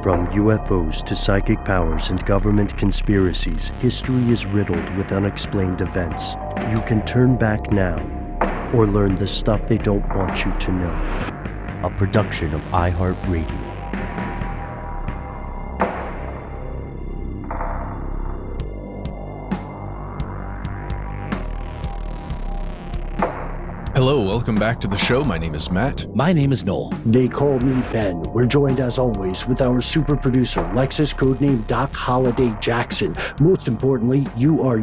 From UFOs to psychic powers and government conspiracies, history is riddled with unexplained events. You can turn back now or learn the stuff they don't want you to know. A production of iHeartRadio. Hello, welcome back to the show. My name is Matt. My name is Noel. They call me Ben. We're joined as always with our super producer, Lexus, codename Doc Holliday Jackson. Most importantly, you are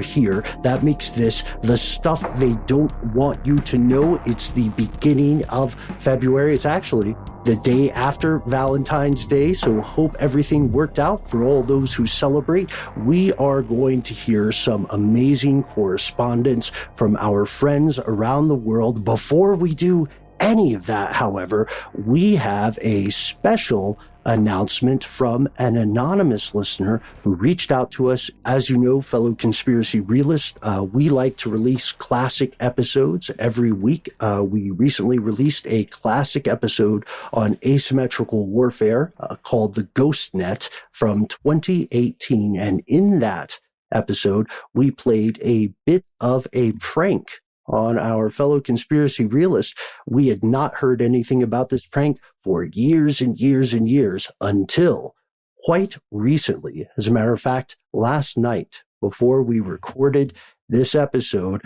here. That makes this the stuff they don't want you to know. It's the beginning of February. It's actually the day after Valentine's Day, so hope everything worked out for all those who celebrate. We are going to hear some amazing correspondence from our friends around the world. Before we do any of that, however, we have a special announcement from an anonymous listener who reached out to us. As you know, fellow conspiracy realists, we like to release classic episodes every week. We recently released a classic episode on asymmetrical warfare called The Ghost Net from 2018. And in that episode, we played a bit of a prank on our fellow conspiracy realists. We had not heard anything about this prank for years and years and years until quite recently. As a matter of fact, last night before we recorded this episode,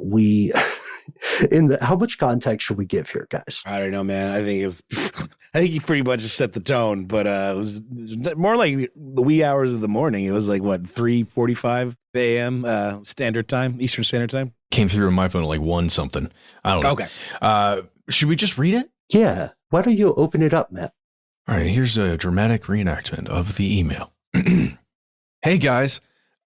we how much context should we give here, guys? I don't know, man. I think you pretty much set the tone, but it was more like the wee hours of the morning. It was like, what, 3:45 a.m. Standard Time, Eastern Standard Time? Came through on my phone at like 1 something. I don't know. Okay. Should we just read it? Yeah. Why don't you open it up, Matt? All right, here's a dramatic reenactment of the email. Hey, guys.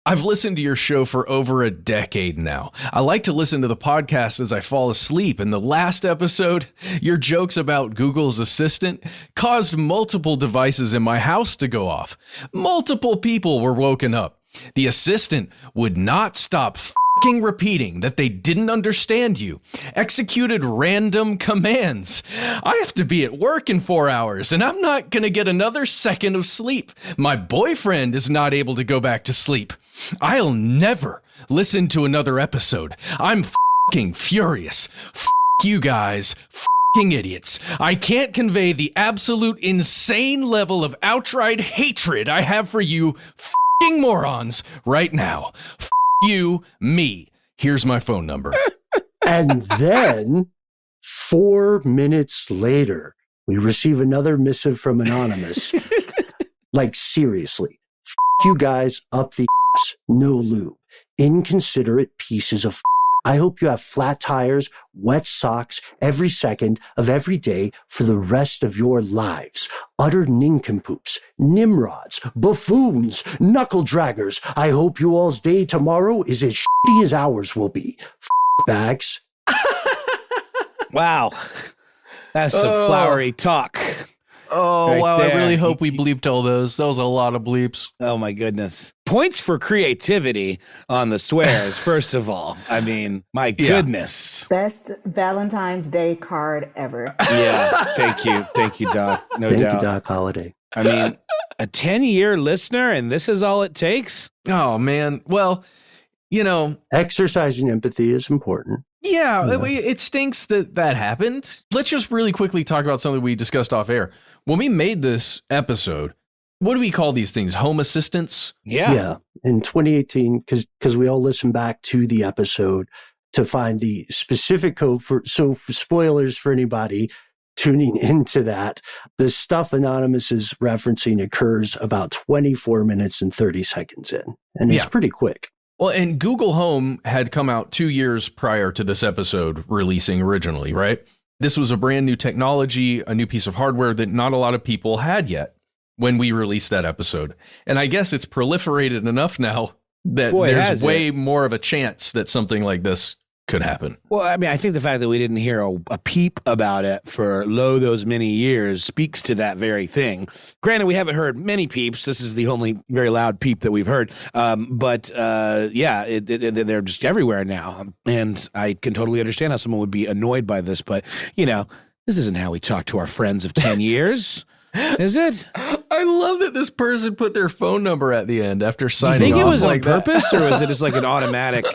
I've listened to your show for over a decade now. I like to listen to the podcast as I fall asleep. In the last episode, your jokes about Google's Assistant caused multiple devices in my house to go off. Multiple people were woken up. The assistant would not stop f***ing repeating that they didn't understand you, executed random commands. I have to be at work in 4 hours, and I'm not going to get another second of sleep. My boyfriend is not able to go back to sleep. I'll never listen to another episode. I'm f***ing furious. F*** you guys. F***ing idiots. I can't convey the absolute insane level of outright hatred I have for you f***ing morons right now. F*** you, me. Here's my phone number. And then 4 minutes later, we receive another missive from Anonymous. Like, seriously, f*** you guys up the ass, no lube. Inconsiderate pieces of f***. I hope you have flat tires, wet socks every second of every day for the rest of your lives. Utter nincompoops, nimrods, buffoons, knuckle draggers. I hope you all's day tomorrow is as shitty as ours will be. Bags. Wow. That's some flowery talk. Oh, right wow. there. I really hope we bleeped all those. That was a lot of bleeps. Oh, my goodness. Points for creativity on the swears, first of all. I mean, my goodness. Best Valentine's Day card ever. Yeah. Thank you. Thank you, Doc. No doubt. Thank you, Doc Holliday. I mean, a 10-year listener, and this is all it takes? Oh, man. Well, you know. Exercising empathy is important. Yeah, it stinks that happened. Let's just really quickly talk about something we discussed off air. When we made this episode, what do we call these things? Home assistants? Yeah. In 2018, because we all listened back to the episode to find the specific code for spoilers for anybody tuning into that. The stuff Anonymous is referencing occurs about 24 minutes and 30 seconds in. And it's pretty quick. Well, and Google Home had come out 2 years prior to this episode releasing originally, right? This was a brand new technology, a new piece of hardware that not a lot of people had yet when we released that episode. And I guess it's proliferated enough now that there's way more of a chance that something like this could happen. Well, I mean, I think the fact that we didn't hear a peep about it for those many years speaks to that very thing. Granted, we haven't heard many peeps. This is the only very loud peep that we've heard. But they're just everywhere now. And I can totally understand how someone would be annoyed by this. But, you know, this isn't how we talk to our friends of 10 years. Is it? I love that this person put their phone number at the end after Do you signing off. think it was like on purpose or was it just like an automatic?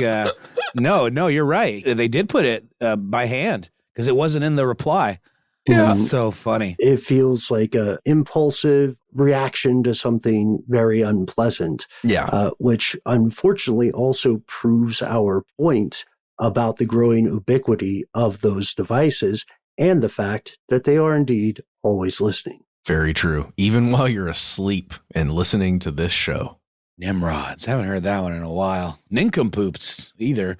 No, you're right. They did put it by hand because it wasn't in the reply. Yeah. It's so funny. It feels like a impulsive reaction to something very unpleasant. Yeah. Which unfortunately also proves our point about the growing ubiquity of those devices and the fact that they are indeed always listening. Very true. Even while you're asleep and listening to this show. Nimrods. Haven't heard that one in a while. Nincompoops either.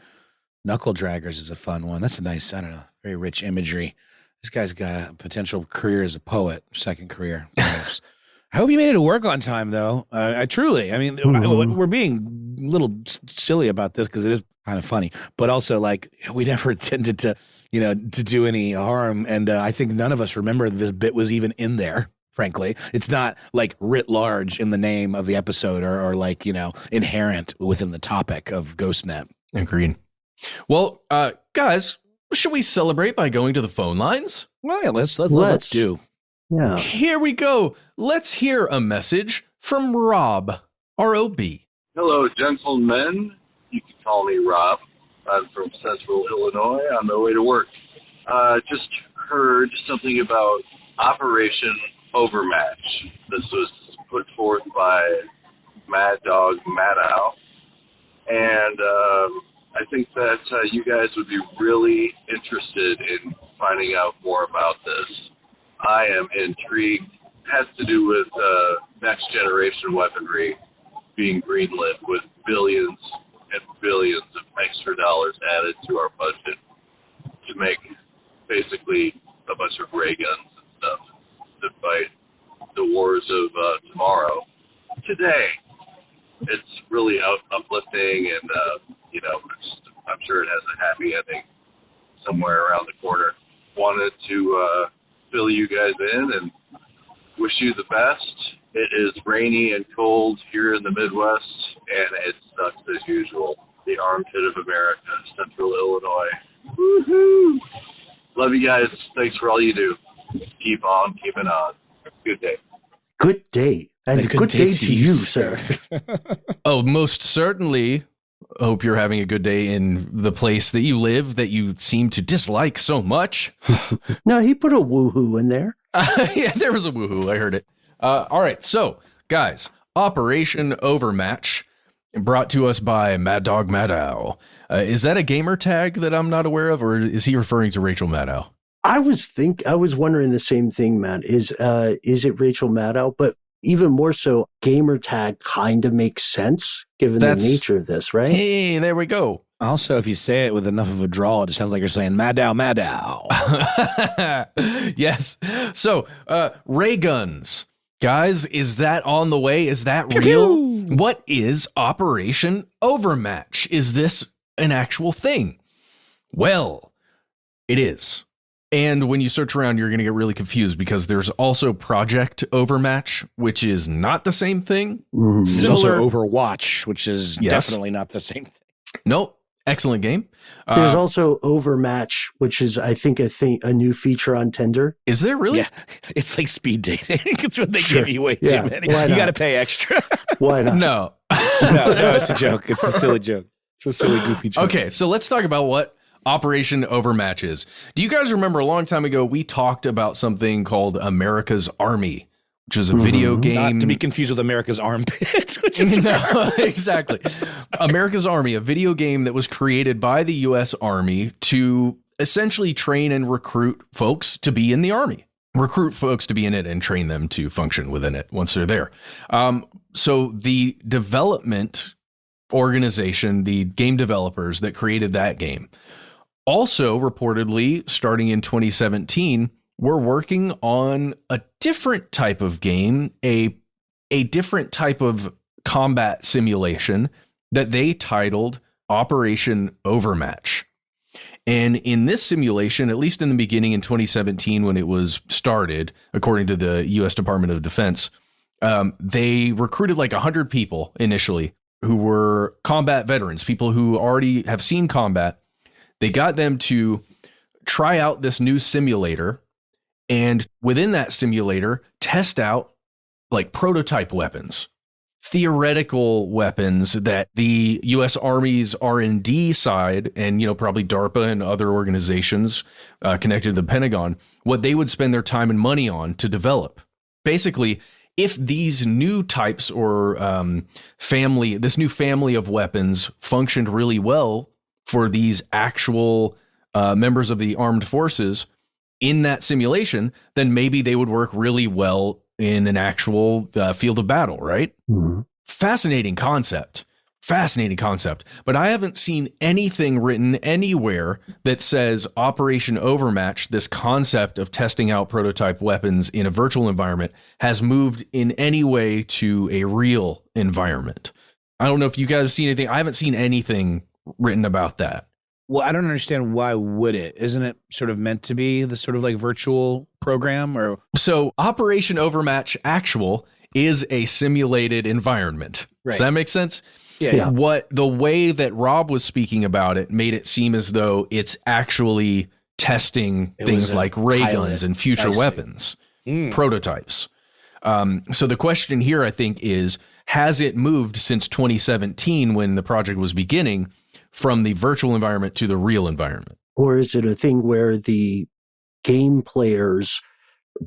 Knuckle draggers is a fun one. That's a nice, I don't know, very rich imagery. This guy's got a potential career as a poet, second career. I hope you made it to work on time, though. I mean, we're being a little silly about this because it is kind of funny, but also like we never intended to, to do any harm. And I think none of us remember this bit was even in there. Frankly, it's not like writ large in the name of the episode or like, inherent within the topic of GhostNet. Agreed. Well, guys, should we celebrate by going to the phone lines? Well, yeah, let's do. Yeah. Here we go. Let's hear a message from Rob, R-O-B. Hello, gentlemen. You can call me Rob. I'm from Central Illinois on my way to work. Just heard something about Operation Overmatch. This was put forth by Mad Dog Maddow. And I think that you guys would be really interested in finding out more about this. I am intrigued. It has to do with next generation weaponry being greenlit with billions and billions of extra dollars added to our budget to make basically a bunch of ray guns and stuff to fight the wars of tomorrow. Today, it's really uplifting and, I'm sure it has a happy ending somewhere around the corner. Wanted to fill you guys in and wish you the best. It is rainy and cold here in the Midwest, and it sucks as usual. The armpit of America, Central Illinois. Woohoo! Love you guys. Thanks for all you do. Keep on keeping on. Good day. Good day. And good day to you, sir. Oh, most certainly. Hope you're having a good day in the place that you live that you seem to dislike so much. No, he put a woohoo in there. Yeah, there was a woohoo. I heard it. All right. So, guys, Operation Overmatch, brought to us by Mad Dog Maddow. Is that a gamer tag that I'm not aware of, or is he referring to Rachel Maddow? I was wondering the same thing, Matt. Is it Rachel Maddow? But even more so, gamer tag kind of makes sense given the nature of this, right? Hey, there we go. Also, if you say it with enough of a drawl, it just sounds like you're saying Maddow. Yes. So, ray guns. Guys, is that on the way? Is that real? What is Operation Overmatch? Is this an actual thing? Well, it is. And when you search around, you're going to get really confused because there's also Project Overmatch, which is not the same thing. There's also Overwatch, which is definitely not the same thing. Nope. Excellent game. There's also Overmatch, which is, I think, a new feature on Tinder. Is there really? Yeah. It's like speed dating. It's what they give you way too many. You got to pay extra. Why not? No. No, it's a joke. It's a silly joke. It's a silly, goofy joke. Okay, so let's talk about what Operation Overmatch is. Do you guys remember a long time ago, we talked about something called America's Army, which is a video game. Not to be confused with America's Armpit. Which is no, exactly. America's Army, a video game that was created by the U.S. Army to essentially train and recruit folks to be in the Army. Recruit folks to be in it and train them to function within it once they're there. So the development organization, the game developers that created that game, also reportedly starting in 2017, we're working on a different type of game, a different type of combat simulation that they titled Operation Overmatch. And in this simulation, at least in the beginning in 2017 when it was started, according to the U.S. Department of Defense, they recruited like 100 people initially who were combat veterans, people who already have seen combat. They got them to try out this new simulator and within that simulator, test out like prototype weapons, theoretical weapons that the U.S. Army's R&D side and, probably DARPA and other organizations connected to the Pentagon, what they would spend their time and money on to develop. Basically, if these new types or this new family of weapons functioned really well for these actual members of the armed forces in that simulation, then maybe they would work really well in an actual field of battle, right? Mm-hmm. Fascinating concept. But I haven't seen anything written anywhere that says Operation Overmatch, this concept of testing out prototype weapons in a virtual environment, has moved in any way to a real environment. I don't know if you guys have seen anything. I haven't seen anything written about that. Well, I don't understand, why would it? Isn't it sort of meant to be the sort of like virtual program? Or so Operation Overmatch Actual is a simulated environment. Right. Does that make sense? Yeah. What the way that Rob was speaking about it made it seem as though it's actually testing things like ray guns and future weapons, prototypes. So the question here, I think, is, has it moved since 2017 when the project was beginning from the virtual environment to the real environment? Or is it a thing where the game player's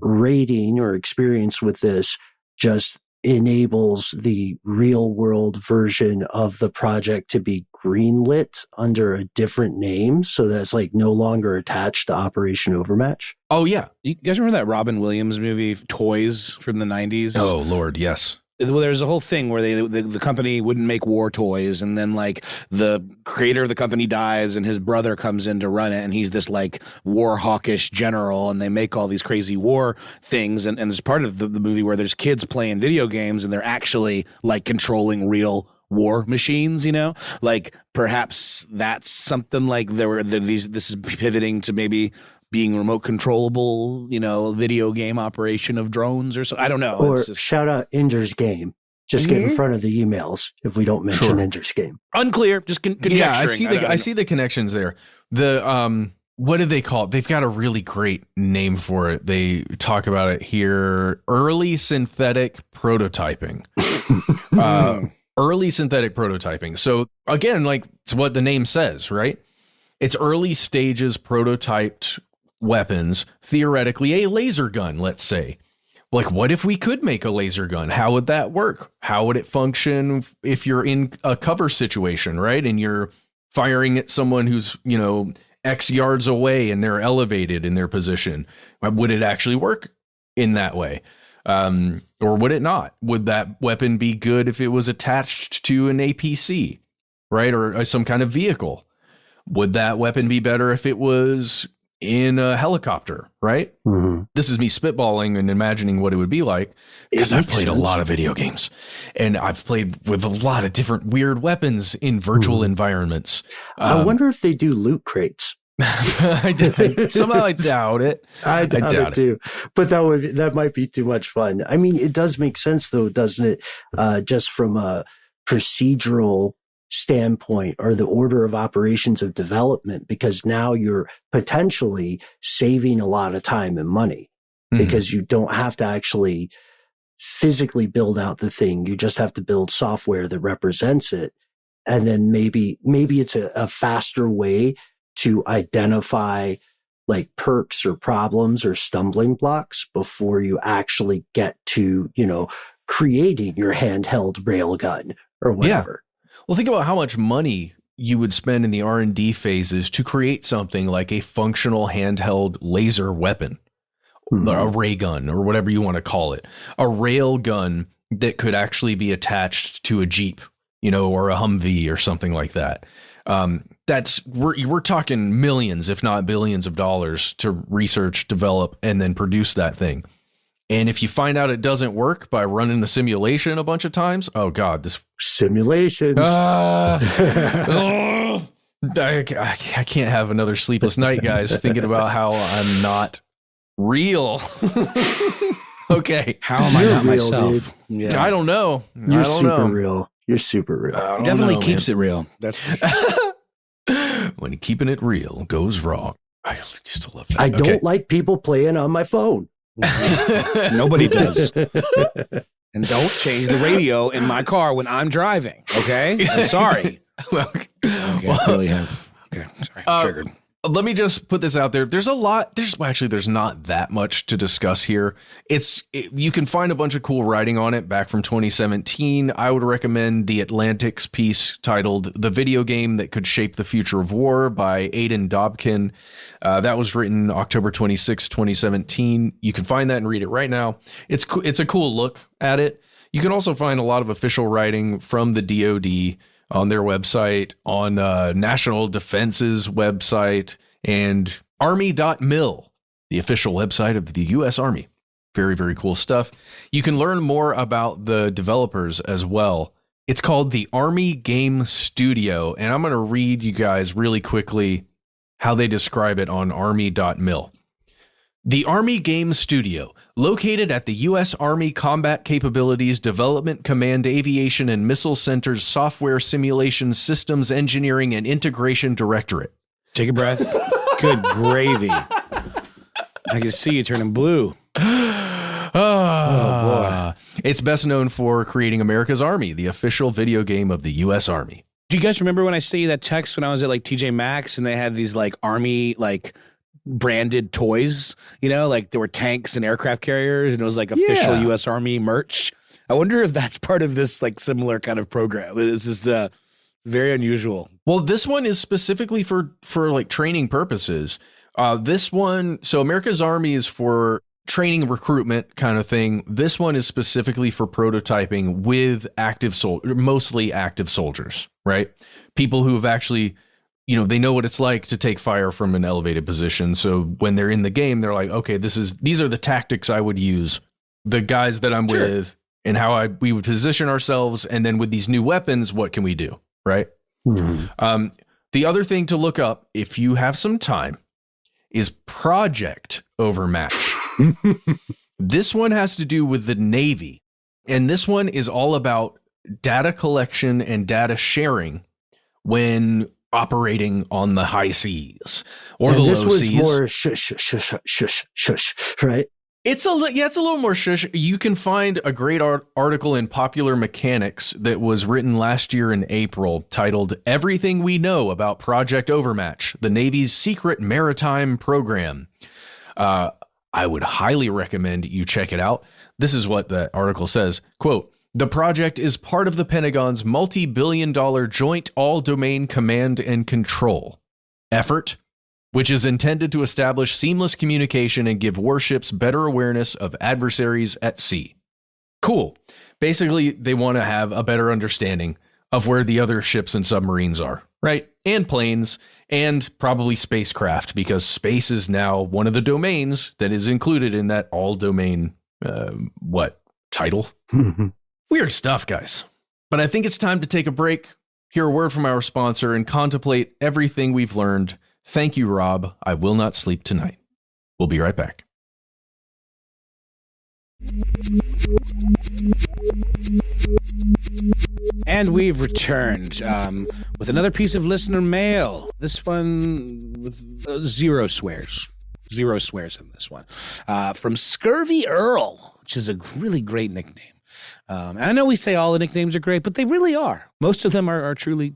rating or experience with this just enables the real world version of the project to be greenlit under a different name, so that's like no longer attached to Operation Overmatch? Oh, yeah. You guys remember that Robin Williams movie, Toys, from the 90s? Oh, Lord, yes. Well, there's a whole thing where the company wouldn't make war toys, and then like the creator of the company dies and his brother comes in to run it, and he's this like war hawkish general, and they make all these crazy war things, and there's part of the movie where there's kids playing video games and they're actually like controlling real war machines, like perhaps that's something like this is pivoting to maybe being remote controllable, video game operation of drones or so. I don't know. Or shout out Ender's Game. Just get in front of the emails if we don't mention Ender's Game. Unclear. Just conjecturing. Yeah, I see the connections there. The what do they call it? They've got a really great name for it. They talk about it here. Early synthetic prototyping. Early synthetic prototyping. So again, like it's what the name says, right? It's early stages prototyped weapons, theoretically a laser gun, let's say. Like, what if we could make a laser gun? How would that work? How would it function if you're in a cover situation, right? And you're firing at someone who's, X yards away and they're elevated in their position. Would it actually work in that way? Or would it not? Would that weapon be good if it was attached to an APC, right? Or some kind of vehicle? Would that weapon be better if it was in a helicopter, right? Mm-hmm. This is me spitballing and imagining what it would be like, because I've played a lot of video games and I've played with a lot of different weird weapons in virtual environments. I wonder if they do loot crates. Somehow I doubt it. I doubt it too. But that might be too much fun. I mean, it does make sense though, doesn't it? Just from a procedural standpoint or the order of operations of development, because now you're potentially saving a lot of time and money because you don't have to actually physically build out the thing. You just have to build software that represents it. And then maybe it's a faster way to identify like perks or problems or stumbling blocks before you actually get to, creating your handheld railgun or whatever. Yeah. Well, think about how much money you would spend in the R&D phases to create something like a functional handheld laser weapon, a ray gun, or whatever you want to call it, a rail gun that could actually be attached to a Jeep, or a Humvee or something like that. We're talking millions, if not billions of dollars to research, develop, and then produce that thing. And if you find out it doesn't work by running the simulation a bunch of times, oh God, this simulations. I can't have another sleepless night, guys, thinking about how I'm not real. Okay. How am I not real, myself? Dude. Yeah. I don't know. You're super real. You're super real. Definitely keeps it real. That's when keeping it real goes wrong. I used to love that. I don't like people playing on my phone. Nobody does. And don't change the radio in my car when I'm driving. Okay, I'm sorry. Okay, I really have. Okay, sorry, I'm triggered. Let me just put this out there. There's not that much to discuss here. You can find a bunch of cool writing on it back from 2017. I would recommend the Atlantic's piece titled "The Video Game That Could Shape the Future of War" by Aidan Dobkin. That was written October 26, 2017. You can find that and read it right now. It's a cool look at it. You can also find a lot of official writing from the DoD on their website, on National Defense's website, and army.mil, the official website of the U.S. Army. Very, very cool stuff. You can learn more about the developers as well. It's called the Army Game Studio, and I'm going to read you guys really quickly how they describe it on army.mil. The Army Game Studio, located at the U.S. Army Combat Capabilities Development Command Aviation and Missile Center's Software Simulation Systems Engineering and Integration Directorate. Take a breath. Good gravy. I can see you turning blue. Oh, boy. It's best known for creating America's Army, the official video game of the U.S. Army. Do you guys remember when I sent you that text when I was at like TJ Maxx and they had these like Army like branded toys, like there were tanks and aircraft carriers and it was like official U.S. Army merch? I wonder if that's part of this like similar kind of program. It's just very unusual. Well, this one is specifically for like training purposes. This one, so America's Army is for training recruitment kind of thing. This one is specifically for prototyping with mostly active soldiers, right? People who have actually, they know what it's like to take fire from an elevated position. So when they're in the game, they're like, okay, these are the tactics I would use, the guys that I'm with, and how we would position ourselves. And then with these new weapons, what can we do? Right. Mm-hmm. The other thing to look up, if you have some time, is Project Overmatch. This one has to do with the Navy. And this one is all about data collection and data sharing when operating on the high seas or the low seas. This was more shush, right? It's a little more shush. You can find a great article in Popular Mechanics that was written last year in April titled "Everything We Know About Project Overmatch, the Navy's Secret Maritime Program." I would highly recommend you check it out. This is what the article says, quote, "The project is part of the Pentagon's multi-billion-dollar Joint All-Domain Command and Control effort, which is intended to establish seamless communication and give warships better awareness of adversaries at sea." Cool. Basically, they want to have a better understanding of where the other ships and submarines are, right? And planes, and probably spacecraft, because space is now one of the domains that is included in that all-domain, title? Weird stuff, guys. But I think it's time to take a break, hear a word from our sponsor, and contemplate everything we've learned. Thank you, Rob. I will not sleep tonight. We'll be right back. And we've returned with another piece of listener mail. This one with zero swears. Zero swears in this one. From Scurvy Earl, which is a really great nickname. And I know we say all the nicknames are great, but they really are. Most of them are truly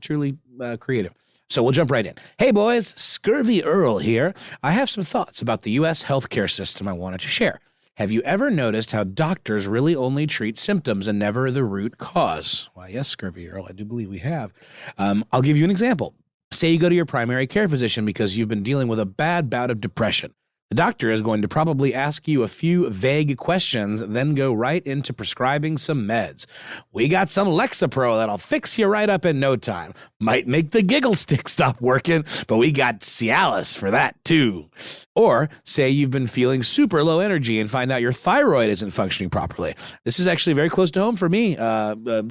creative. So we'll jump right in. Hey, boys, Scurvy Earl here. I have some thoughts about the U.S. healthcare system I wanted to share. Have you ever noticed how doctors really only treat symptoms and never the root cause? Well, yes, Scurvy Earl, I do believe we have. I'll give you an example. Say you go to your primary care physician because you've been dealing with a bad bout of depression. The doctor is going to probably ask you a few vague questions, then go right into prescribing some meds. We got some Lexapro that'll fix you right up in no time. Might make the giggle stick stop working, but we got Cialis for that too. Or say you've been feeling super low energy and find out your thyroid isn't functioning properly. This is actually very close to home for me,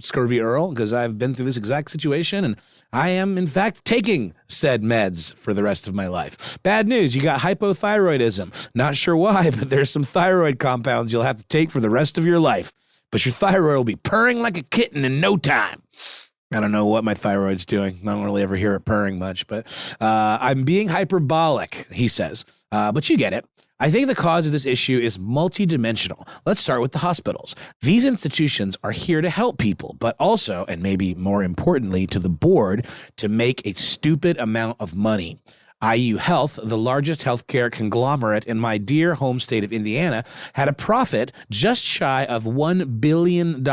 Scurvy Earl, because I've been through this exact situation and I am, in fact, taking said meds for the rest of my life. Bad news, you got hypothyroidism. Not sure why, but there's some thyroid compounds you'll have to take for the rest of your life. But your thyroid will be purring like a kitten in no time. I don't know what my thyroid's doing. I don't really ever hear it purring much, but I'm being hyperbolic, he says. But you get it. I think the cause of this issue is multidimensional. Let's start with the hospitals. These institutions are here to help people, but also, and maybe more importantly, to the board to make a stupid amount of money. IU Health, the largest healthcare conglomerate in my dear home state of Indiana, had a profit just shy of $1 billion in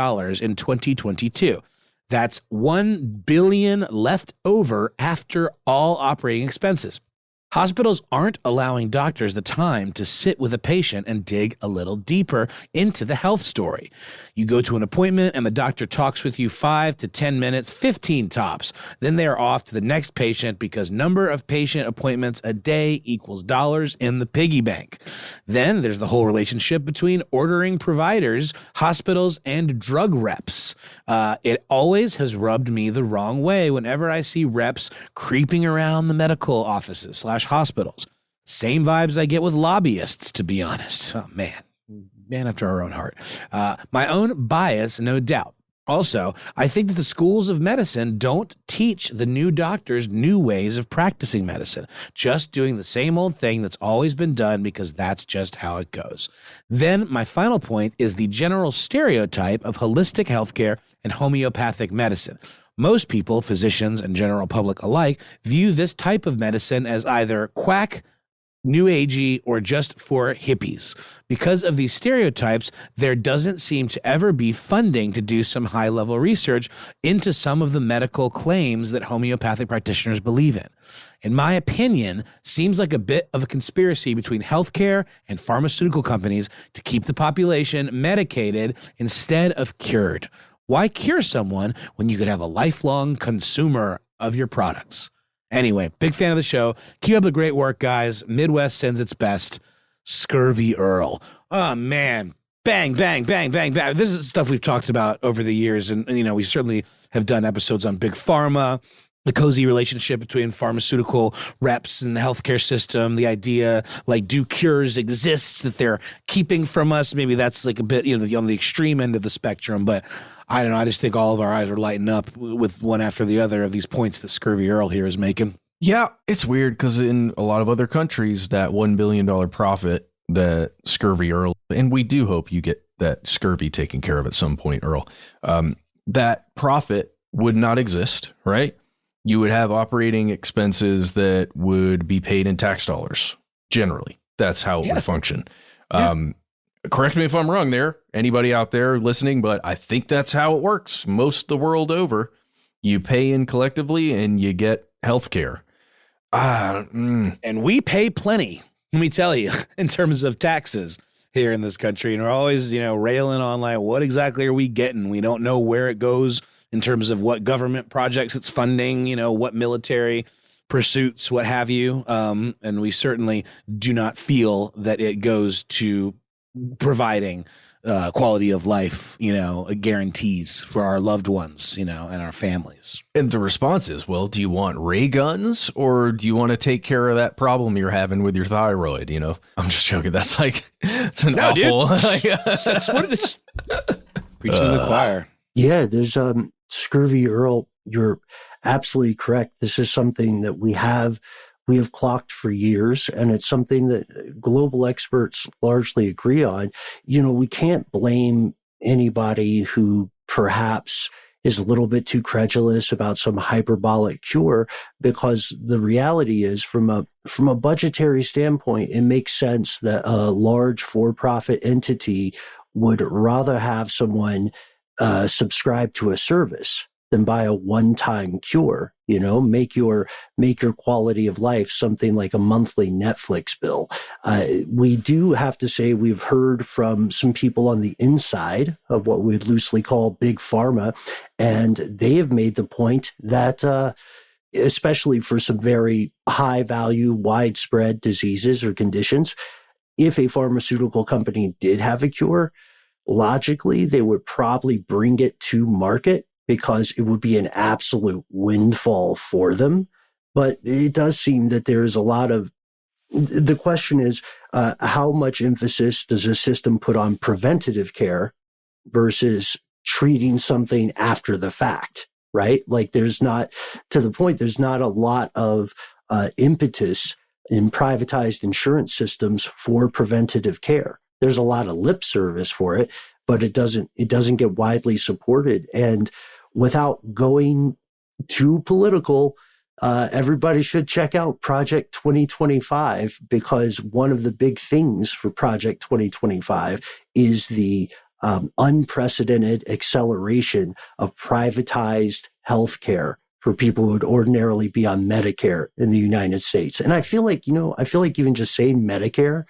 2022. That's $1 billion left over after all operating expenses. Hospitals aren't allowing doctors the time to sit with a patient and dig a little deeper into the health story. You go to an appointment and the doctor talks with you 5 to 10 minutes, 15 tops. Then they are off to the next patient because number of patient appointments a day equals dollars in the piggy bank. Then there's the whole relationship between ordering providers, hospitals, and drug reps. It always has rubbed me the wrong way whenever I see reps creeping around the medical offices / hospitals. Same vibes I get with lobbyists, to be honest. Oh, man after our own heart. My own bias, no doubt. Also, I think that the schools of medicine don't teach the new doctors new ways of practicing medicine, just doing the same old thing that's always been done because that's just how it goes. Then my final point is the general stereotype of holistic healthcare and homeopathic medicine. Most people, physicians and general public alike, view this type of medicine as either quack, new agey, or just for hippies. Because of these stereotypes, there doesn't seem to ever be funding to do some high-level research into some of the medical claims that homeopathic practitioners believe in. In my opinion, seems like a bit of a conspiracy between healthcare and pharmaceutical companies to keep the population medicated instead of cured. Why cure someone when you could have a lifelong consumer of your products? Anyway, big fan of the show. Keep up the great work, guys. Midwest sends its best. Scurvy Earl. Oh, man. Bang, bang, bang, bang, bang. This is stuff we've talked about over the years. And you know, we certainly have done episodes on Big Pharma, the cozy relationship between pharmaceutical reps and the healthcare system, the idea, like, do cures exist that they're keeping from us? Maybe that's like a bit, you know, on the extreme end of the spectrum, but I don't know. I just think all of our eyes are lighting up with one after the other of these points that Scurvy Earl here is making. Yeah, it's weird because in a lot of other countries, that $1 billion profit that Scurvy Earl, and we do hope you get that scurvy taken care of at some point, Earl, that profit would not exist, right? You would have operating expenses that would be paid in tax dollars. Generally, that's how it would function. Correct me if I'm wrong there, anybody out there listening, but I think that's how it works most the world over. You pay in collectively and you get health care. And we pay plenty, let me tell you, in terms of taxes here in this country. And we're always, you know, railing on like, what exactly are we getting? We don't know where it goes in terms of what government projects it's funding, you know, what military pursuits, what have you. And we certainly do not feel that it goes to providing quality of life, you know, guarantees for our loved ones, you know, and our families. And the response is, well, do you want ray guns or do you want to take care of that problem you're having with your thyroid? You know, I'm just joking. That's like, it's an awful. That's what it is. Preaching to the choir. Yeah, there's Scurvy Earl. You're absolutely correct. This is something that we have clocked for years, and it's something that global experts largely agree on. You know, we can't blame anybody who perhaps is a little bit too credulous about some hyperbolic cure, because the reality is, from a budgetary standpoint, it makes sense that a large for-profit entity would rather have someone subscribe to a service than buy a one-time cure. You know, make your quality of life something like a monthly Netflix bill. We do have to say we've heard from some people on the inside of what we'd loosely call big pharma, and they have made the point that especially for some very high value, widespread diseases or conditions, if a pharmaceutical company did have a cure, logically they would probably bring it to market, because it would be an absolute windfall for them. But it does seem that there is a lot of, the question is, how much emphasis does a system put on preventative care versus treating something after the fact? right? Like there's not, to the point, there's not a lot of impetus in privatized insurance systems for preventative care. There's a lot of lip service for it, but it doesn't get widely supported. And without going too political, everybody should check out Project 2025, because one of the big things for Project 2025 is the unprecedented acceleration of privatized healthcare for people who would ordinarily be on Medicare in the United States. And I feel like even just saying Medicare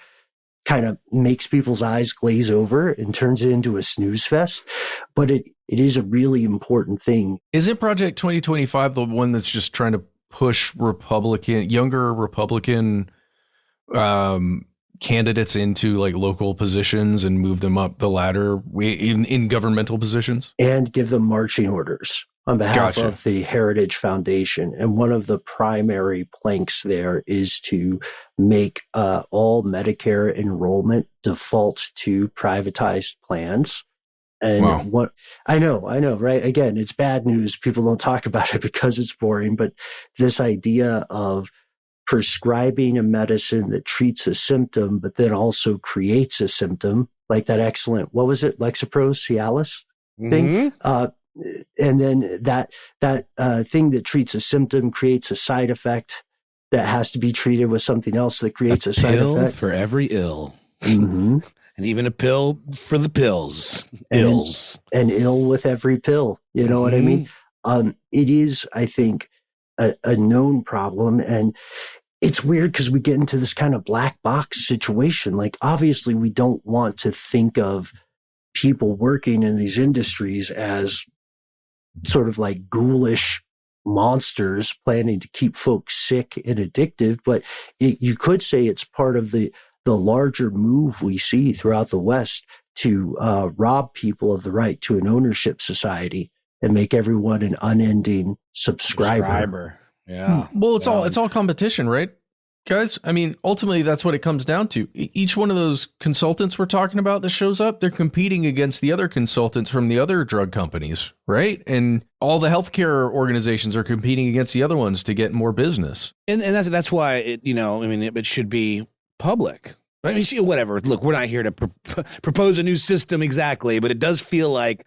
kind of makes people's eyes glaze over and turns it into a snooze fest. But it is a really important thing. Isn't Project 2025 the one that's just trying to push younger Republican candidates into like local positions and move them up the ladder in governmental positions? And give them marching orders on behalf of the Heritage Foundation. And one of the primary planks there is to make all Medicare enrollment default to privatized plans. And what I know, right? Again, it's bad news. People don't talk about it because it's boring, but this idea of prescribing a medicine that treats a symptom, but then also creates a symptom, like that excellent, what was it? Lexapro Cialis thing? Mm-hmm. And then that thing that treats a symptom creates a side effect that has to be treated with something else that creates a side effect. For every ill. Mm-hmm. And even a pill for the pills. Ills. And ill with every pill. You know what I mean? It is, I think, a known problem. And it's weird because we get into this kind of black box situation. Like, obviously, we don't want to think of people working in these industries as sort of like ghoulish monsters planning to keep folks sick and addictive. But you could say it's part of the larger move we see throughout the West to rob people of the right to an ownership society and make everyone an unending subscriber. Yeah. Well, it's all competition, right, guys? I mean, ultimately, that's what it comes down to. Each one of those consultants we're talking about that shows up, they're competing against the other consultants from the other drug companies, right? And all the healthcare organizations are competing against the other ones to get more business. And that's why it should be public. I mean, whatever. Look, we're not here to propose a new system exactly, but it does feel like,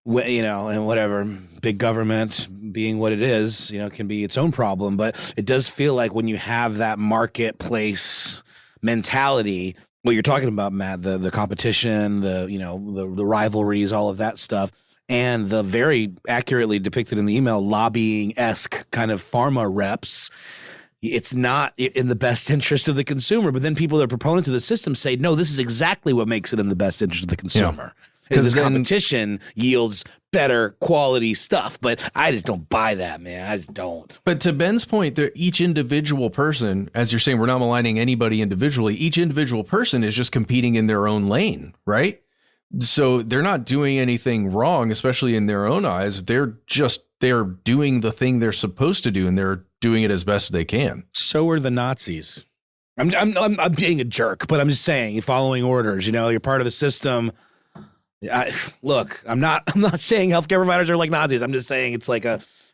and whatever, big government being what it is, can be its own problem. But it does feel like when you have that marketplace mentality, what you're talking about, Matt, the competition, the rivalries, all of that stuff, and the very accurately depicted in the email lobbying-esque kind of pharma reps. It's not in the best interest of the consumer. But then people that are proponents of the system say, no, this is exactly what makes it in the best interest of the consumer. Because this competition yields better quality stuff. But I just don't buy that, man. I just don't. But to Ben's point, each individual person, as you're saying, we're not maligning anybody individually. Each individual person is just competing in their own lane, right? So they're not doing anything wrong, especially in their own eyes. They're doing the thing they're supposed to do, and they're doing it as best they can. So are the Nazis. I'm being a jerk, but I'm just saying, following orders. You're part of the system. Look, I'm not saying healthcare providers are like Nazis. I'm just saying it's like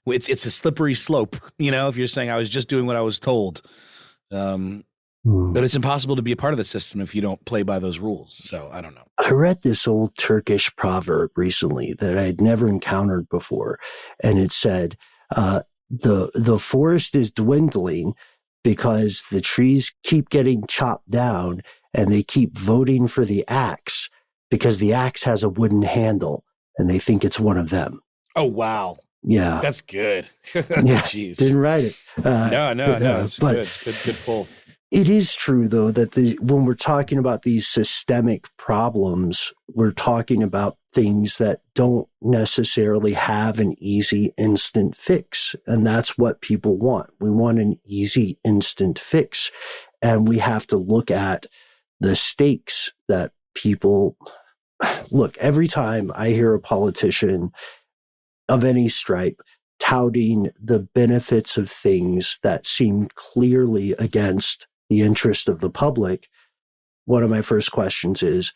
it's a slippery slope. If you're saying I was just doing what I was told, but it's impossible to be a part of the system if you don't play by those rules. So I don't know. I read this old Turkish proverb recently that I had never encountered before, and it said, the forest is dwindling because the trees keep getting chopped down and they keep voting for the axe because the axe has a wooden handle and they think it's one of them. Oh, wow. Yeah. That's good. Yeah. Jeez. Didn't write it. No. It's good pull. It is true, though, that when we're talking about these systemic problems, we're talking about things that don't necessarily have an easy instant fix. And that's what people want. We want an easy instant fix. And we have to look at the stakes that people look. Every time I hear a politician of any stripe touting the benefits of things that seem clearly against the interest of the public, one of my first questions is,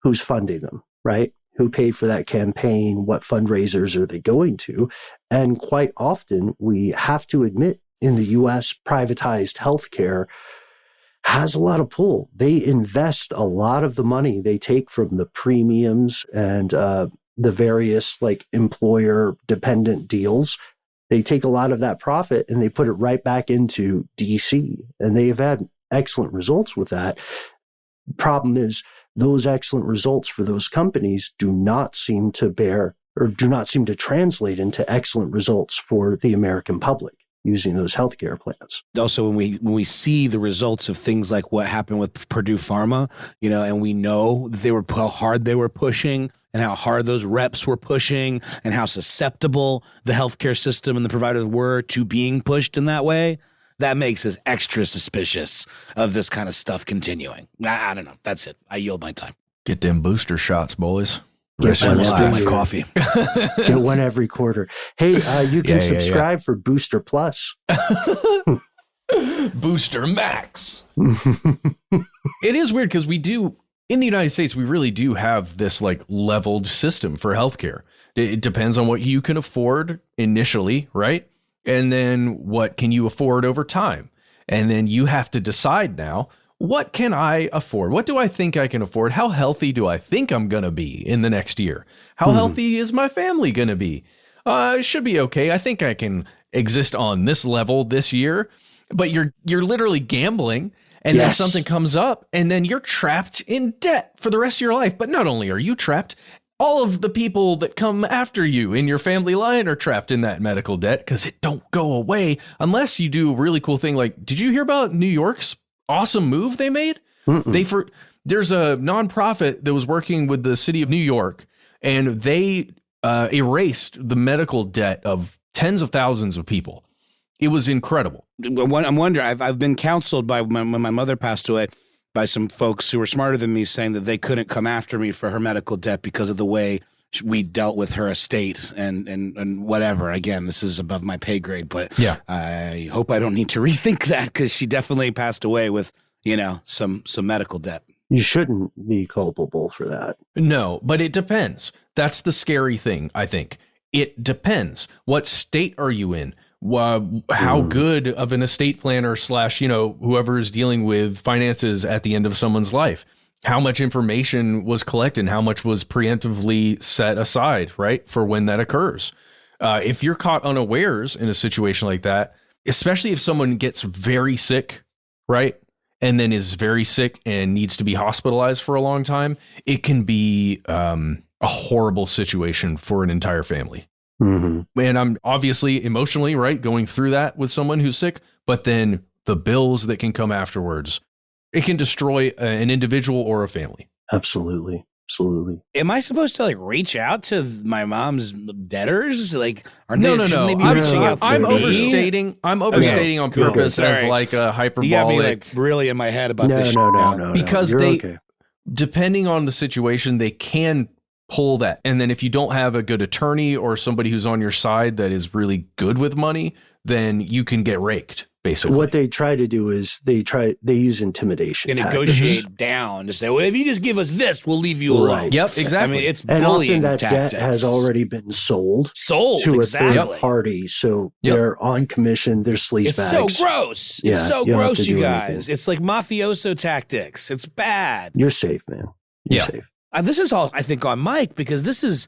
who's funding them, right? Who paid for that campaign? What fundraisers are they going to? And quite often, we have to admit, in the U.S., privatized healthcare has a lot of pull. They invest a lot of the money they take from the premiums and the various like employer dependent deals. They take a lot of that profit and they put it right back into DC. And they have had excellent results with that. Problem is, those excellent results for those companies do not seem to translate into excellent results for the American public using those healthcare plans. Also, when we see the results of things like what happened with Purdue Pharma, and we know that how hard they were pushing and how hard those reps were pushing and how susceptible the healthcare system and the providers were to being pushed in that way, that makes us extra suspicious of this kind of stuff continuing. I don't know. That's it. I yield my time. Get them booster shots, boys. Get one my coffee. Get one every quarter. Hey, you can subscribe for Booster Plus. Booster Max. It is weird because we do, in the United States, we really do have this like leveled system for healthcare. It depends on what you can afford initially, right? And then what can you afford over time? And then you have to decide now, what can I afford? What do I think I can afford? How healthy do I think I'm going to be in the next year? How healthy is my family going to be? It should be okay. I think I can exist on this level this year. But you're literally gambling, and then something comes up, and then you're trapped in debt for the rest of your life. But not only are you trapped, all of the people that come after you in your family line are trapped in that medical debt because it don't go away unless you do a really cool thing. Like, did you hear about New York's awesome move they made? There's a nonprofit that was working with the city of New York, and they erased the medical debt of tens of thousands of people. It was incredible. I'm wondering, I've been counseled by when my mother passed away by some folks who were smarter than me, saying that they couldn't come after me for her medical debt because of the way we dealt with her estate and whatever. Again, this is above my pay grade, but I hope I don't need to rethink that, because she definitely passed away with, some medical debt. You shouldn't be culpable for that. No, but it depends. That's the scary thing, I think. It depends. What state are you in? How good of an estate planner / whoever is dealing with finances at the end of someone's life? How much information was collected and how much was preemptively set aside, right, for when that occurs? If you're caught unawares in a situation like that, especially if someone gets very sick, right, and then is very sick and needs to be hospitalized for a long time, it can be a horrible situation for an entire family. And I'm obviously emotionally, right, going through that with someone who's sick, but then the bills that can come afterwards, it can destroy an individual or a family. Absolutely. Am I supposed to reach out to my mom's debtors? Aren't no. They be reaching out to I'm me? overstating. I'm overstating on purpose as like a hyperbolic. You got me really in my head about this. No. Because depending on the situation, they can pull that. And then if you don't have a good attorney or somebody who's on your side that is really good with money, then you can get raked, basically. What they try to do is they use intimidation. They negotiate down to say, well, if you just give us this, we'll leave you alone. Yep, exactly. I mean, it's and bullying often that tactics. debt has already been sold to a third party. So they're on commission, they're sleaze bags. It's so gross. Yeah, it's so you don't have gross, to you do guys. anything. It's like mafioso tactics. It's bad. You're safe, man. You're safe. This is all, I think, on Mike, because this is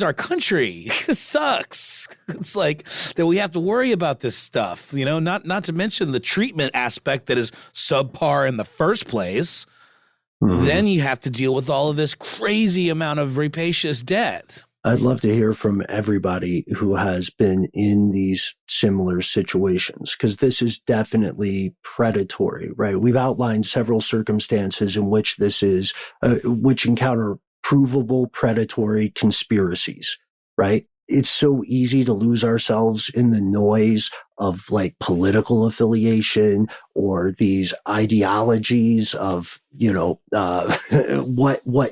our country. It sucks. It's like that we have to worry about this stuff, not to mention the treatment aspect that is subpar in the first place. Then you have to deal with all of this crazy amount of rapacious debt. I'd love to hear from everybody who has been in these similar situations, because this is definitely predatory, right? We've outlined several circumstances in which this is, which encounter provable predatory conspiracies, right? It's so easy to lose ourselves in the noise of political affiliation or these ideologies of, what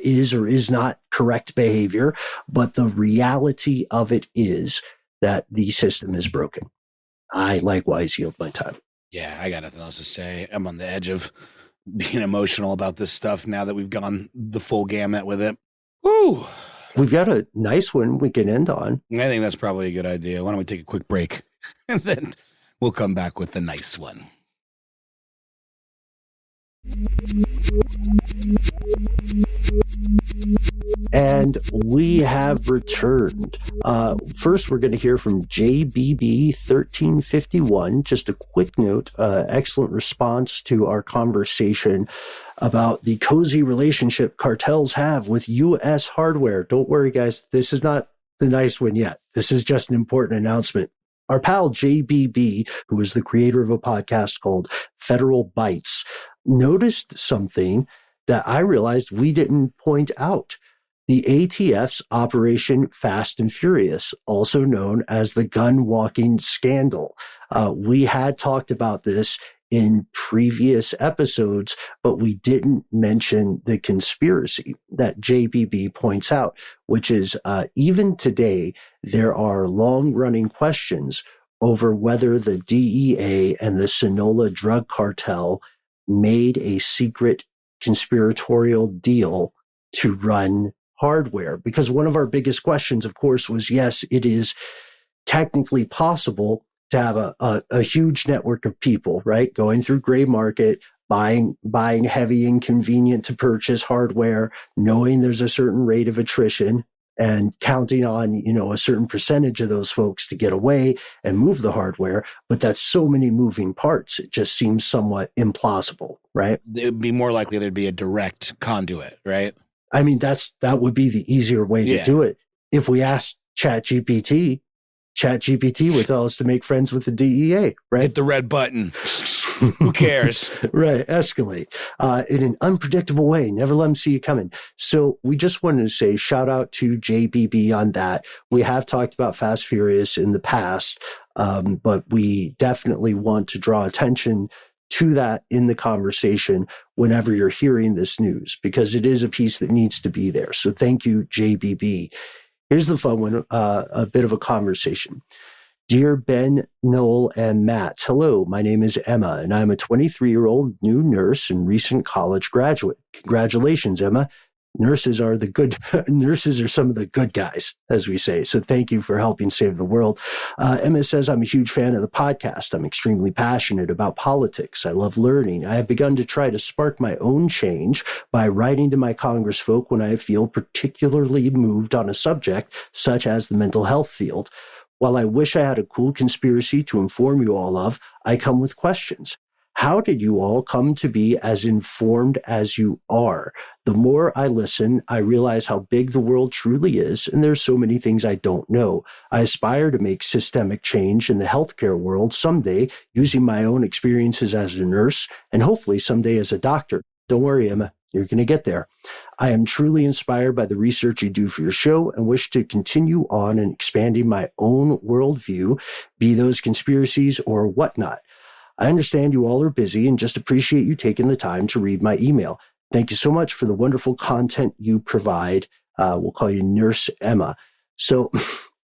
is or is not correct behavior. But the reality of it is that the system is broken. I likewise yield my time. Yeah, I got nothing else to say. I'm on the edge of being emotional about this stuff now that we've gone the full gamut with it. Whew. We've got a nice one we can end on. I think that's probably a good idea. Why don't we take a quick break and then we'll come back with the nice one. And we have returned. First, we're going to hear from JBB 1351. Just a quick note, excellent response to our conversation about the cozy relationship cartels have with U.S. hardware. Don't worry, guys. This is not the nice one yet. This is just an important announcement. Our pal JBB, who is the creator of a podcast called Federal Bites, noticed something that I realized we didn't point out. The ATF's Operation Fast and Furious, also known as the gun walking scandal. We had talked about this in previous episodes, but we didn't mention the conspiracy that JBB points out, which is even today, there are long-running questions over whether the DEA and the Sonora drug cartel made a secret conspiratorial deal to run hardware. Because one of our biggest questions, of course, was, yes, it is technically possible to have a huge network of people, right, going through gray market, buying heavy, inconvenient to purchase hardware, knowing there's a certain rate of attrition, and counting on, a certain percentage of those folks to get away and move the hardware. But that's so many moving parts. It just seems somewhat implausible, right? It would be more likely there'd be a direct conduit, right? I mean, that would be the easier way to do it. If we asked ChatGPT would tell us to make friends with the DEA, right? Hit the red button. Who cares? Right. Escalate in an unpredictable way. Never let them see you coming. So we just wanted to say shout out to JBB on that. We have talked about Fast Furious in the past, but we definitely want to draw attention to that in the conversation whenever you're hearing this news, because it is a piece that needs to be there. So thank you, JBB. Here's the fun one, a bit of a conversation. Dear Ben, Noel, and Matt, hello, my name is Emma, and I'm a 23-year-old new nurse and recent college graduate. Congratulations, Emma. Nurses are some of the good guys, as we say. So thank you for helping save the world. Emma says, I'm a huge fan of the podcast. I'm extremely passionate about politics. I love learning. I have begun to try to spark my own change by writing to my congressfolk when I feel particularly moved on a subject such as the mental health field. While I wish I had a cool conspiracy to inform you all of, I come with questions. How did you all come to be as informed as you are? The more I listen, I realize how big the world truly is, and there's so many things I don't know. I aspire to make systemic change in the healthcare world someday using my own experiences as a nurse and hopefully someday as a doctor. Don't worry, Emma, you're going to get there. I am truly inspired by the research you do for your show and wish to continue on and expanding my own worldview, be those conspiracies or whatnot. I understand you all are busy and just appreciate you taking the time to read my email. Thank you so much for the wonderful content you provide. We'll call you Nurse Emma. So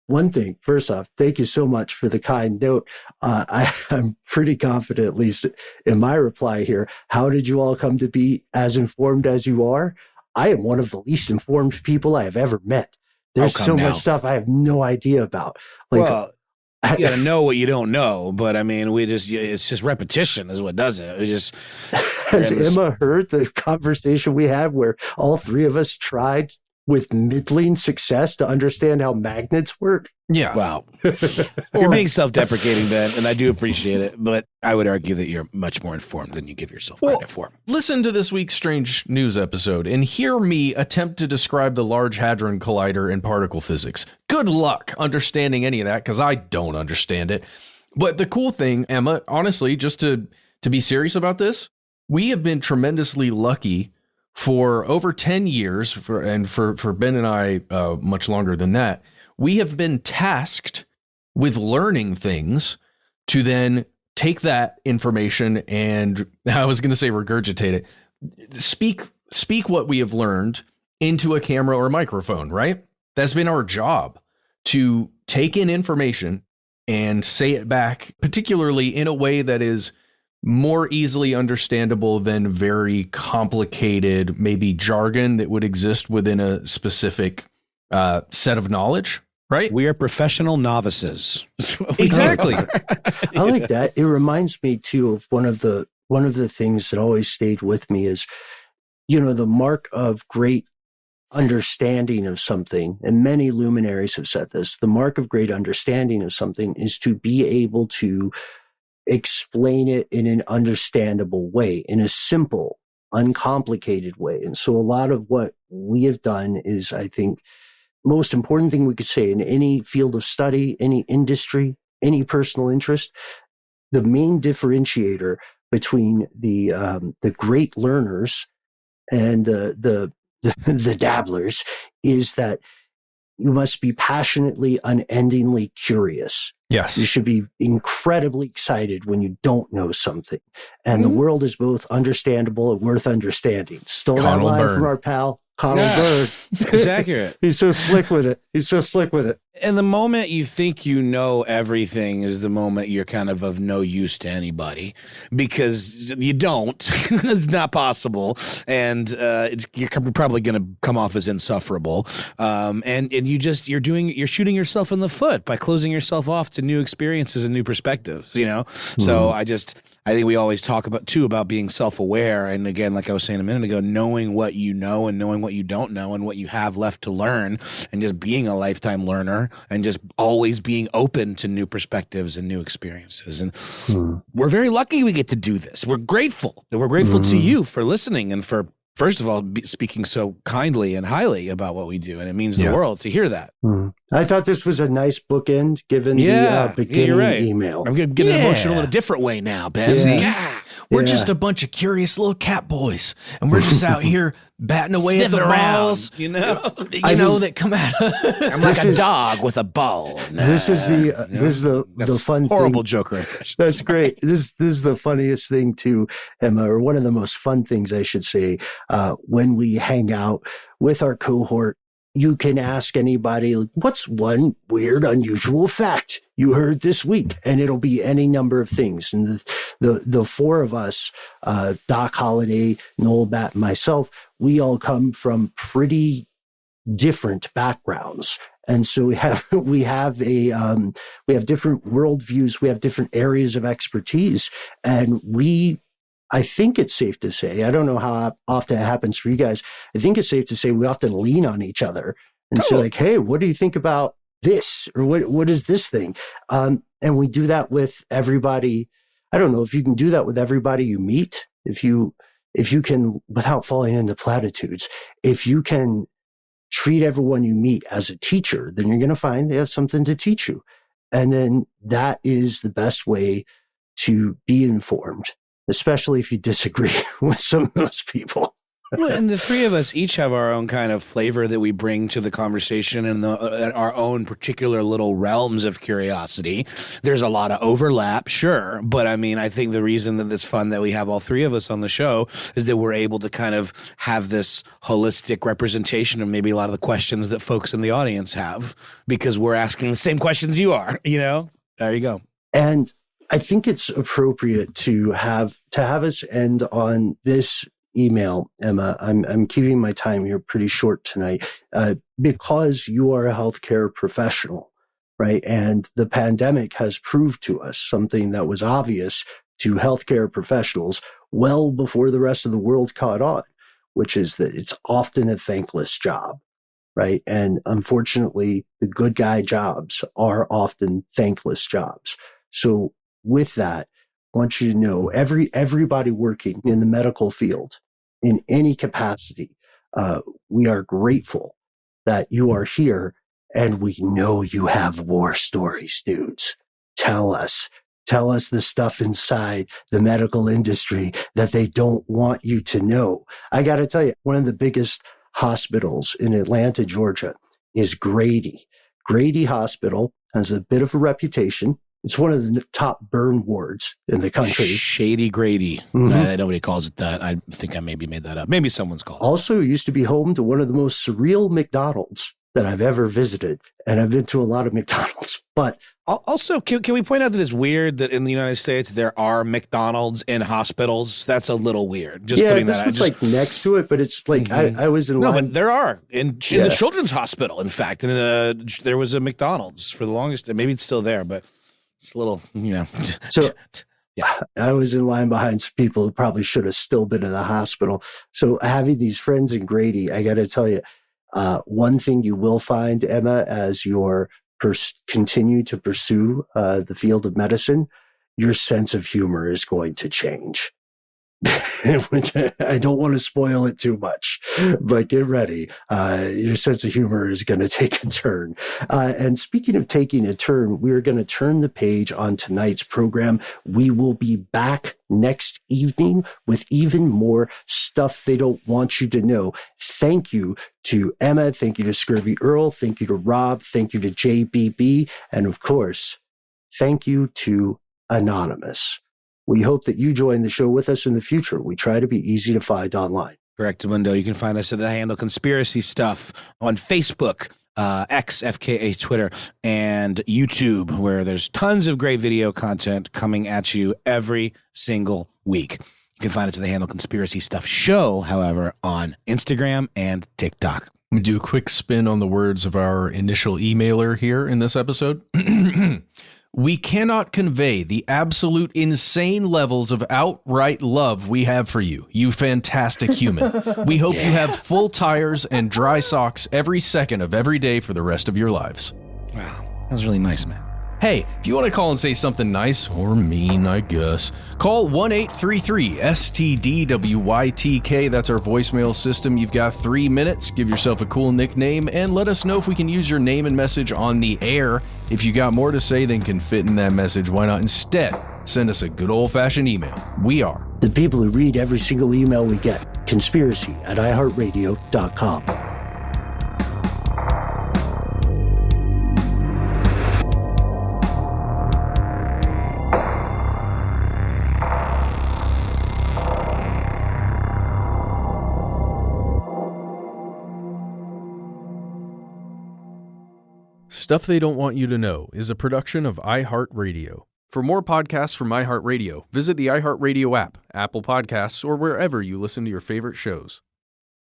one thing, first off, thank you so much for the kind note. I'm pretty confident, at least in my reply here. How did you all come to be as informed as you are? I am one of the least informed people I have ever met. There's so much stuff I have no idea about. You got to know what you don't know, but I mean, it's just repetition is what does it. Has Emma heard the conversation we had where all three of us tried with middling success to understand how magnets work? Yeah. Wow. You're being self-deprecating, Ben, and I do appreciate it, but I would argue that you're much more informed than you give yourself credit for. Listen to this week's Strange News episode and hear me attempt to describe the Large Hadron Collider in particle physics. Good luck understanding any of that, because I don't understand it. But the cool thing, Emma, honestly, just to be serious about this, we have been tremendously lucky for over 10 years, for Ben and I, much longer than that. We have been tasked with learning things to then take that information and, I was going to say regurgitate it, speak what we have learned into a camera or microphone, right? That's been our job, to take in information and say it back, particularly in a way that is more easily understandable than very complicated, maybe jargon that would exist within a specific set of knowledge, right? We are professional novices. Exactly. I like that. It reminds me too of one of the things that always stayed with me is, the mark of great understanding of something, and many luminaries have said this, the mark of great understanding of something is to be able to explain it in an understandable way, in a simple, uncomplicated way. And so a lot of what we have done is, I think, most important thing we could say in any field of study, any industry, any personal interest, the main differentiator between the great learners and the dabblers is that you must be passionately, unendingly curious. Yes. You should be incredibly excited when you don't know something. And the world is both understandable and worth understanding. Stole that line from our pal, Connell Byrd. It's accurate. He's so slick with it. And the moment you think you know everything is the moment you're kind of no use to anybody, because you don't. It's not possible. And you're probably going to come off as insufferable. And you're shooting yourself in the foot by closing yourself off to new experiences and new perspectives, So I think we always talk about being self-aware. And again, like I was saying a minute ago, knowing what you know and knowing what you don't know and what you have left to learn, and just being a lifetime learner and just always being open to new perspectives and new experiences. And we're very lucky we get to do this. We're grateful. We're grateful to you for listening and for, first of all, speaking so kindly and highly about what we do. And it means the world to hear that. I thought this was a nice bookend given the beginning email. I'm getting emotional in a different way now, Ben. Yeah. We're just a bunch of curious little cat boys, and we're just out here batting away at the balls, that come at us. I'm like a dog with a ball. This is the fun horrible thing. Joker impression. That's great. This is the funniest thing too, Emma, or one of the most fun things I should say. When we hang out with our cohort, you can ask anybody, what's one weird, unusual fact you heard this week? And it'll be any number of things. And the four of us, Doc Holliday, Noel, Bat, and myself, we all come from pretty different backgrounds. And so we have different worldviews. We have different areas of expertise, and I think it's safe to say, I don't know how often it happens for you guys. I think it's safe to say we often lean on each other and say like, hey, what do you think about this? Or what is this thing? And we do that with everybody. I don't know if you can do that with everybody you meet. If you can, without falling into platitudes, if you can treat everyone you meet as a teacher, then you're going to find they have something to teach you. And then that is the best way to be informed, especially if you disagree with some of those people. Well, and the three of us each have our own kind of flavor that we bring to the conversation and our own particular little realms of curiosity. There's a lot of overlap, sure. But I mean, I think the reason that it's fun that we have all three of us on the show is that we're able to kind of have this holistic representation of maybe a lot of the questions that folks in the audience have, because we're asking the same questions you are, There you go. And I think it's appropriate to have us end on this email, Emma. I'm keeping my time here pretty short tonight, because you are a healthcare professional, right? And the pandemic has proved to us something that was obvious to healthcare professionals well before the rest of the world caught on, which is that it's often a thankless job, right? And unfortunately, the good guy jobs are often thankless jobs. So with that, I want you to know everybody working in the medical field in any capacity, we are grateful that you are here, and we know you have war stories, dudes. Tell us the stuff inside the medical industry that they don't want you to know. I got to tell you, one of the biggest hospitals in Atlanta, Georgia is Grady. Grady Hospital has a bit of a reputation. It's one of the top burn wards in the country. Shady Grady. Nobody calls it that. I think I maybe made that up. Maybe someone's called it. Also used to be home to one of the most surreal McDonald's that I've ever visited. And I've been to a lot of McDonald's, but Also, can we point out that it's weird that in the United States there are McDonald's in hospitals? That's a little weird. Just putting this that out. was like next to it, but it's like I was in line. But there are in the children's hospital. In fact, and there was a McDonald's for the longest. Maybe it's still there, but it's a little, So yeah, I was in line behind some people who probably should have still been in the hospital. So having these friends in Grady, I got to tell you, one thing you will find, Emma, as your continue to pursue the field of medicine, your sense of humor is going to change. I don't want to spoil it too much, but get ready. Your sense of humor is going to take a turn. And speaking of taking a turn, we're going to turn the page on tonight's program. We will be back next evening with even more stuff they don't want you to know. Thank you to Emma. Thank you to Scurvy Earl. Thank you to Rob. Thank you to JBB. And of course, thank you to Anonymous. We hope that you join the show with us in the future. We try to be easy to find online. Correct, Mundo. You can find us at the handle Conspiracy Stuff on Facebook, X, FKA, Twitter, and YouTube, where there's tons of great video content coming at you every single week. You can find us at the handle Conspiracy Stuff Show, however, on Instagram and TikTok. We do a quick spin on the words of our initial emailer here in this episode. We cannot convey the absolute insane levels of outright love we have for you, you fantastic human. We hope you have full tires and dry socks every second of every day for the rest of your lives. Wow, that was really nice, man. Hey, if you want to call and say something nice, or mean, I guess, call 1-833-STDWYTK. That's our voicemail system. You've got 3 minutes. Give yourself a cool nickname, and let us know if we can use your name and message on the air. If you got more to say than can fit in that message, why not instead send us a good old-fashioned email? We are the people who read every single email we get. Conspiracy@iHeartRadio.com. Stuff They Don't Want You to Know is a production of iHeartRadio. For more podcasts from iHeartRadio, visit the iHeartRadio app, Apple Podcasts, or wherever you listen to your favorite shows.